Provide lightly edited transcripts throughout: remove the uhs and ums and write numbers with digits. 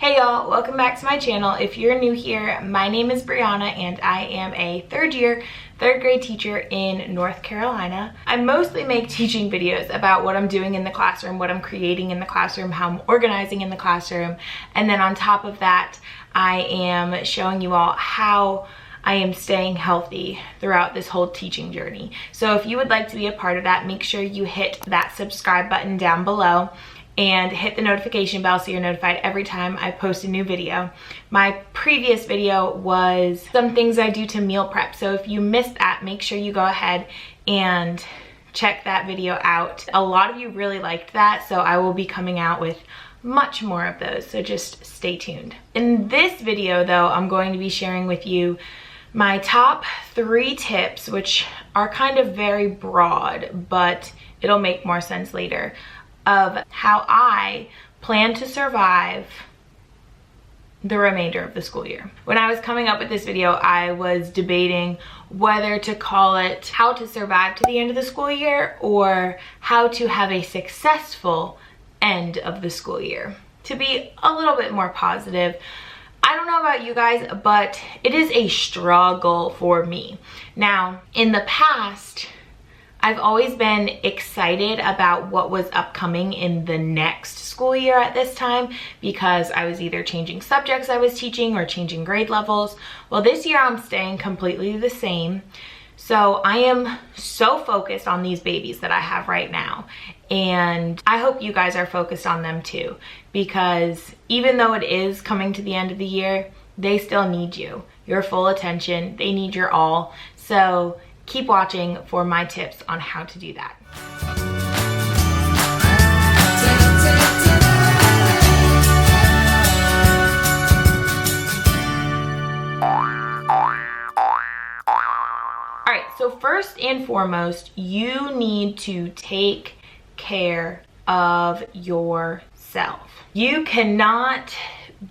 Hey y'all, welcome back to my channel. If you're new here, my name is Brianna and I am a third grade teacher in North Carolina. I mostly make teaching videos about what I'm doing in the classroom, what I'm creating in the classroom, how I'm organizing in the classroom, and then on top of that, I am showing you all how I am staying healthy throughout this whole teaching journey. So if you would like to be a part of that, make sure you hit that subscribe button down below and hit the notification bell so you're notified every time I post a new video. My previous video was some things I do to meal prep, so if you missed that, make sure you go ahead and check that video out. A lot of you really liked that, so I will be coming out with much more of those, so just stay tuned. In this video though, I'm going to be sharing with you my top 3 tips, which are kind of very broad, but it'll make more sense later, of how I plan to survive the remainder of the school year. When I was coming up with this video, I was debating whether to call it how to survive to the end of the school year or how to have a successful end of the school year, to be a little bit more positive. I don't know about you guys, but it is a struggle for me. Now, in the past, I've always been excited about what was upcoming in the next school year at this time because I was either changing subjects I was teaching or changing grade levels. Well, this year I'm staying completely the same. So I am so focused on these babies that I have right now. And I hope you guys are focused on them too, because even though it is coming to the end of the year, they still need you, your full attention. They need your all. So keep watching for my tips on how to do that. All right, so first and foremost, you need to take care of yourself. You cannot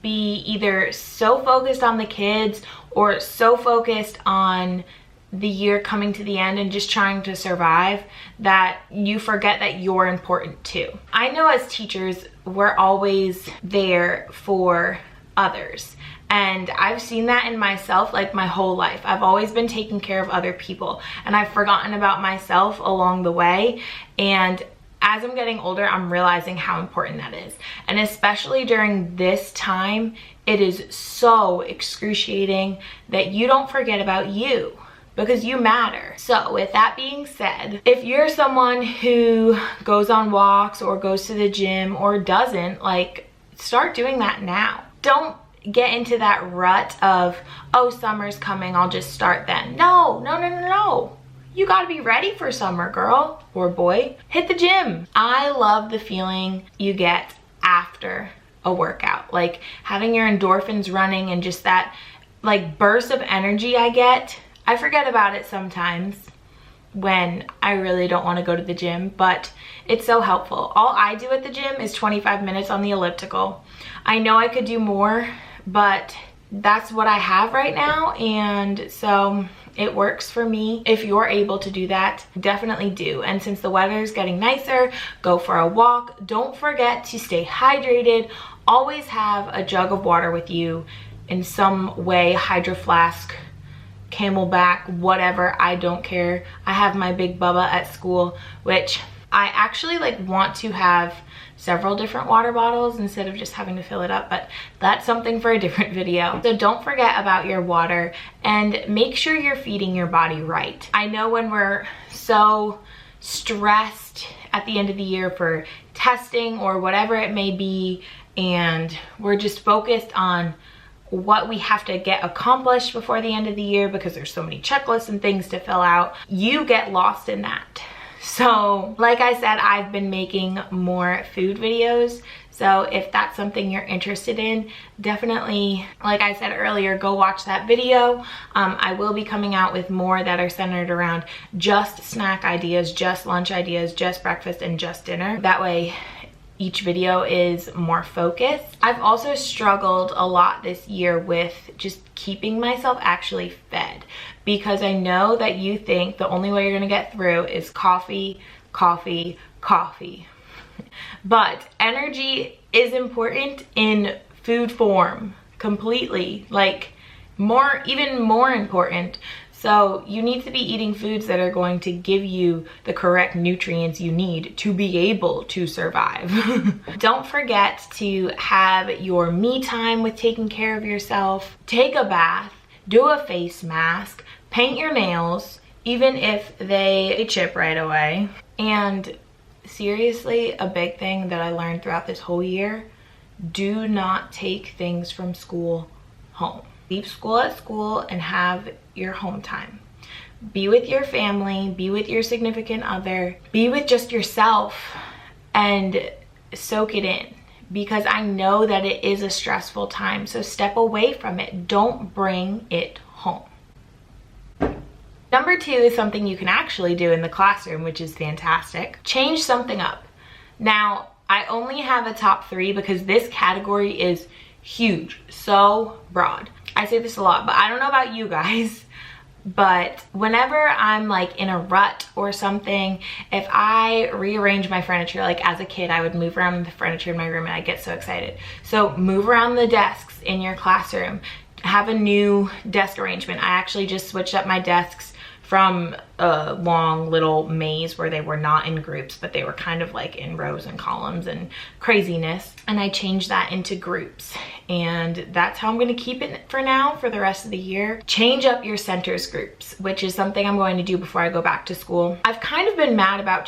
be either so focused on the kids or so focused on the year coming to the end and just trying to survive that you forget that you're important too. I know as teachers, we're always there for others. And I've seen that in myself like my whole life. I've always been taking care of other people and I've forgotten about myself along the way. And as I'm getting older, I'm realizing how important that is. And especially during this time, it is so excruciating that you don't forget about you, because you matter. So with that being said, if you're someone who goes on walks or goes to the gym or doesn't, like, start doing that now. Don't get into that rut of, oh, summer's coming, I'll just start then. No. You gotta be ready for summer, girl or boy. Hit the gym. I love the feeling you get after a workout, like having your endorphins running and just that like burst of energy I get. I forget about it sometimes when I really don't want to go to the gym, but it's so helpful. All I do at the gym is 25 minutes on the elliptical. I know I could do more, but that's what I have right now, and so it works for me. If you're able to do that, definitely do. And since the weather is getting nicer, go for a walk. Don't forget to stay hydrated. Always have a jug of water with you in some way, Hydro Flask, Camelback, whatever, I don't care. I have my Big Bubba at school, which I actually like want to have several different water bottles instead of just having to fill it up, but that's something for a different video. So don't forget about your water and make sure you're feeding your body right. I know when we're so stressed at the end of the year for testing or whatever it may be, and we're just focused on what we have to get accomplished before the end of the year because there's so many checklists and things to fill out, you get lost in that. So like I said, I've been making more food videos. So if that's something you're interested in, definitely, like I said earlier, go watch that video. I will be coming out with more that are centered around just snack ideas, just lunch ideas, just breakfast, and just dinner. That way each video is more focused. I've also struggled a lot this year with just keeping myself actually fed, because I know that you think the only way you're gonna get through is coffee, coffee, coffee. But energy is important in food form completely, like even more important. So you need to be eating foods that are going to give you the correct nutrients you need to be able to survive. Don't forget to have your me time with taking care of yourself. Take a bath, do a face mask, paint your nails, even if they chip right away. And seriously, a big thing that I learned throughout this whole year, do not take things from school home. Leave school at school and have your home time. Be with your family, be with your significant other, be with just yourself and soak it in, because I know that it is a stressful time. So step away from it. Don't bring it home. Number 2 is something you can actually do in the classroom, which is fantastic. Change something up. Now, I only have a top 3 because this category is huge, so broad. I say this a lot, but I don't know about you guys, but whenever I'm like in a rut or something, if I rearrange my furniture, like as a kid, I would move around the furniture in my room and I get so excited. So move around the desks in your classroom, have a new desk arrangement. I actually just switched up my desks from a long little maze where they were not in groups, but they were kind of like in rows and columns and craziness. And I changed that into groups. And that's how I'm gonna keep it for now, for the rest of the year. Change up your centers groups, which is something I'm going to do before I go back to school. I've kind of been I've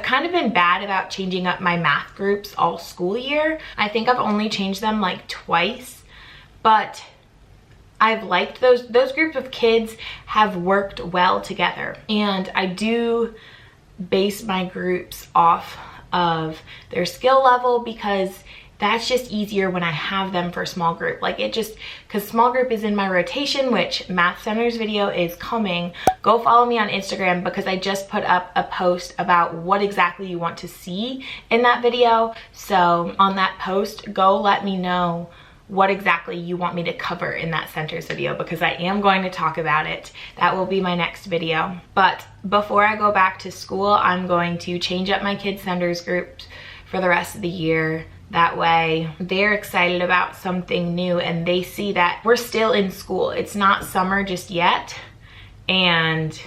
kind of been bad about changing up my math groups all school year. I think I've only changed them like twice, but I've liked those groups of kids have worked well together. And I do base my groups off of their skill level because that's just easier when I have them for small group. Like because small group is in my rotation, which Math Centers video is coming. Go follow me on Instagram because I just put up a post about what exactly you want to see in that video. So on that post, go let me know what exactly you want me to cover in that centers video, because I am going to talk about it. That will be my next video. But before I go back to school, I'm going to change up my kids centers groups for the rest of the year. That way they're excited about something new and they see that we're still in school. It's not summer just yet and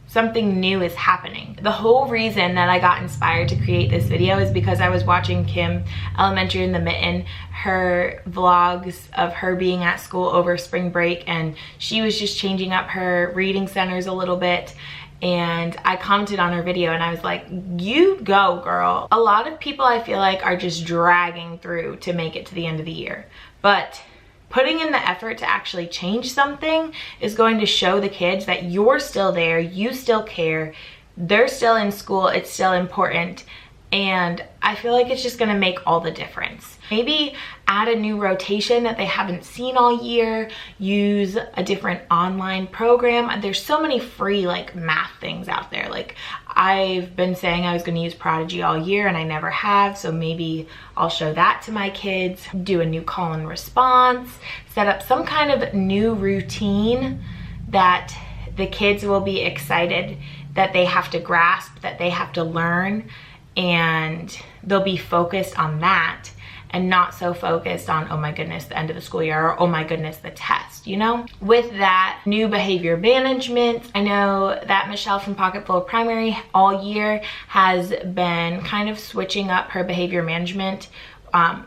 something new is happening. The whole reason that I got inspired to create this video is because I was watching Kim Elementary in the Mitten, her vlogs of her being at school over spring break, and she was just changing up her reading centers a little bit. And I commented on her video and I was like, you go, girl. A lot of people I feel like are just dragging through to make it to the end of the year. But putting in the effort to actually change something is going to show the kids that you're still there, you still care, they're still in school, it's still important. And I feel like it's just gonna make all the difference. Maybe add a new rotation that they haven't seen all year, use a different online program. There's so many free like math things out there. Like I've been saying I was gonna use Prodigy all year and I never have, so maybe I'll show that to my kids. Do a new call and response, set up some kind of new routine that the kids will be excited that they have to grasp, that they have to learn, and they'll be focused on that and not so focused on, oh my goodness, the end of the school year, or oh my goodness, the test, you know? With that, new behavior management. I know that Michelle from Pocket Full of Primary all year has been kind of switching up her behavior management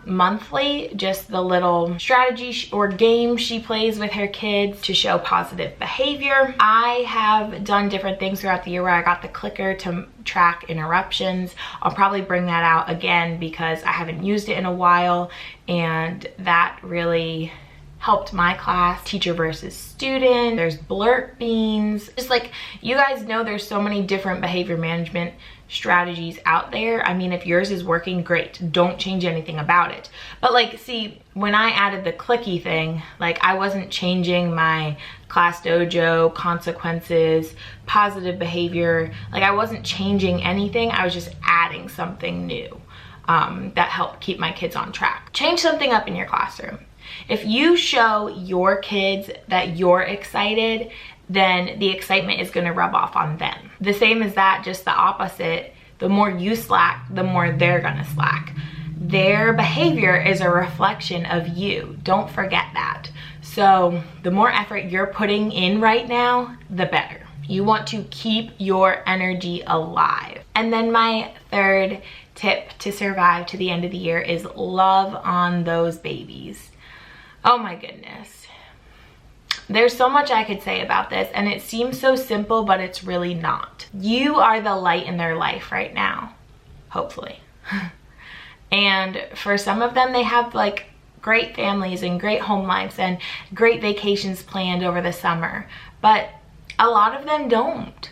monthly, just the little strategy or game she plays with her kids to show positive behavior. I have done different things throughout the year where I got the clicker to track interruptions. I'll probably bring that out again because I haven't used it in a while, and that really helped my class. Teacher versus student, there's blurt beans. Just like, you guys know there's so many different behavior management strategies out there. I mean, if yours is working, great. Don't change anything about it. But like, see, when I added the clicky thing, like I wasn't changing my Class Dojo, consequences, positive behavior. Like I wasn't changing anything. I was just adding something new that helped keep my kids on track. Change something up in your classroom. If you show your kids that you're excited, then the excitement is going to rub off on them. The same as that, just the opposite. The more you slack, the more they're going to slack. their behavior is a reflection of you. Don't forget that. So the more effort you're putting in right now, the better. You want to keep your energy alive. And then my third tip to survive to the end of the year is love on those babies. Oh my goodness. There's so much I could say about this, and it seems so simple, but it's really not. You are the light in their life right now, hopefully. And for some of them, they have like great families and great home lives and great vacations planned over the summer, but a lot of them don't.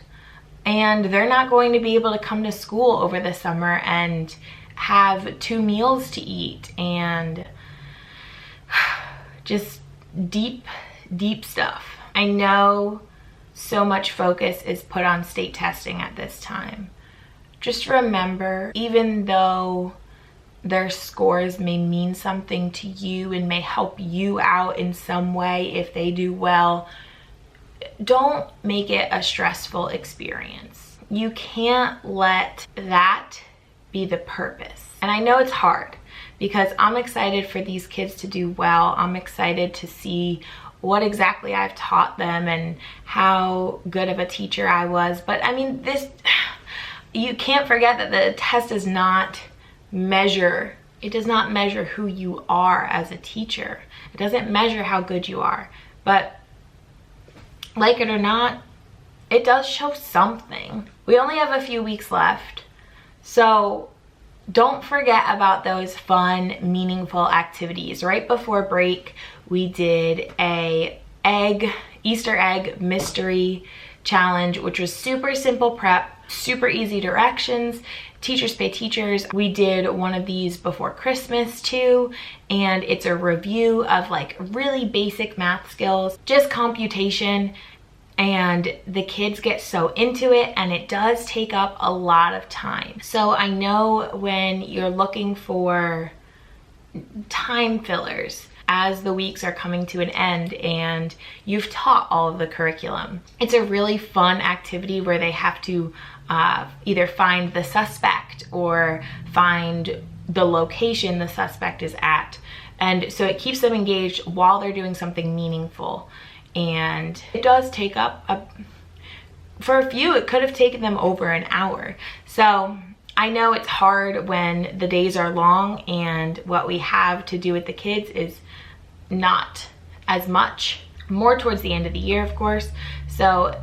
And they're not going to be able to come to school over the summer and have 2 meals to eat and just deep stuff. I know so much focus is put on state testing at this time. Just remember, even though their scores may mean something to you and may help you out in some way if they do well, don't make it a stressful experience. You can't let that be the purpose. And I know it's hard because I'm excited for these kids to do well. I'm excited to see what exactly I've taught them and how good of a teacher I was. But I mean, you can't forget that the test does not measure, it does not measure who you are as a teacher. It doesn't measure how good you are. But like it or not, it does show something. We only have a few weeks left, so don't forget about those fun, meaningful activities. Right before break, we did a Easter egg mystery challenge, which was super simple prep, super easy directions, teachers pay teachers. We did one of these before Christmas too, and it's a review of like really basic math skills, just computation, and the kids get so into it, and it does take up a lot of time. So I know when you're looking for time fillers as the weeks are coming to an end and you've taught all of the curriculum, it's a really fun activity where they have to either find the suspect or find the location the suspect is at. And so it keeps them engaged while they're doing something meaningful. And it does take up, for a few, it could have taken them over an hour. So I know it's hard when the days are long and what we have to do with the kids is not as much, more towards the end of the year, of course. So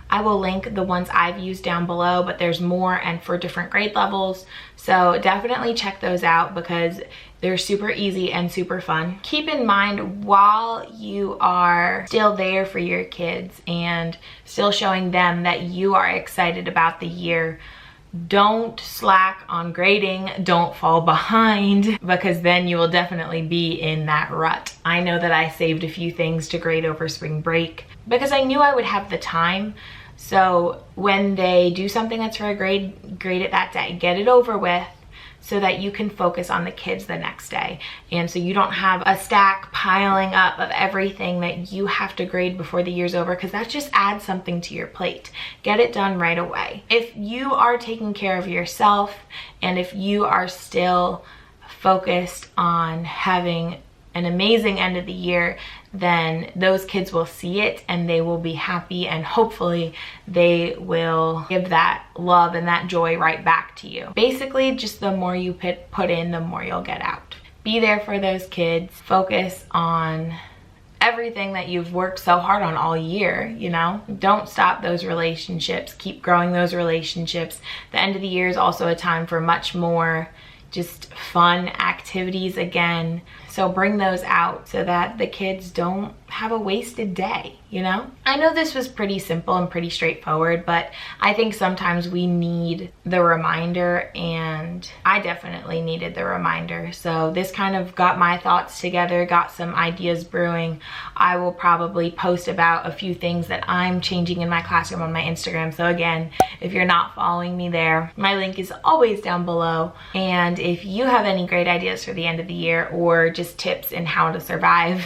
I will link the ones I've used down below, but there's more and for different grade levels. So definitely check those out because they're super easy and super fun. Keep in mind, while you are still there for your kids and still showing them that you are excited about the year, don't slack on grading, don't fall behind, because then you will definitely be in that rut. I know that I saved a few things to grade over spring break because I knew I would have the time. So when they do something that's for a grade, grade it that day, get it over with, so that you can focus on the kids the next day. And so you don't have a stack piling up of everything that you have to grade before the year's over, because that just adds something to your plate. Get it done right away. If you are taking care of yourself and if you are still focused on having an amazing end of the year, then those kids will see it and they will be happy, and hopefully they will give that love and that joy right back to you. Basically, just the more you put in, the more you'll get out. Be there for those kids. Focus on everything that you've worked so hard on all year, you know? Don't stop those relationships. Keep growing those relationships. The end of the year is also a time for much more just fun activities again. So bring those out so that the kids don't have a wasted day, you know? I know this was pretty simple and pretty straightforward, but I think sometimes we need the reminder, and I definitely needed the reminder. So this kind of got my thoughts together, got some ideas brewing. I will probably post about a few things that I'm changing in my classroom on my Instagram. So again, if you're not following me there, my link is always down below. And if you have any great ideas for the end of the year or just tips in how to survive,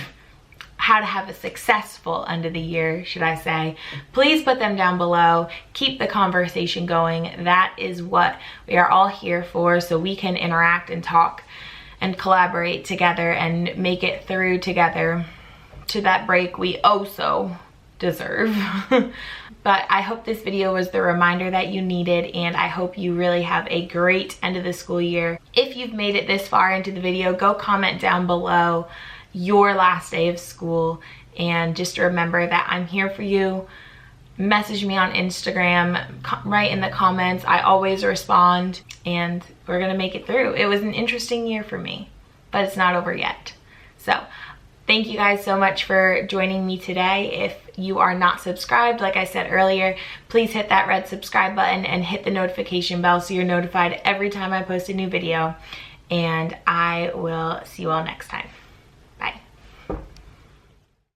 how to have a successful end of the year, should I say, please put them down below. Keep the conversation going. That is what we are all here for, so we can interact and talk and collaborate together and make it through together to that break we so deserve. But I hope this video was the reminder that you needed, and I hope you really have a great end of the school year. If you've made it this far into the video, go comment down below your last day of school, and just remember that I'm here for you. Message me on Instagram, write in the comments. I always respond, and we're gonna make it through. It was an interesting year for me, but it's not over yet. So thank you guys so much for joining me today. If you are not subscribed, like I said earlier, please hit that red subscribe button and hit the notification bell so you're notified every time I post a new video. And I will see you all next time.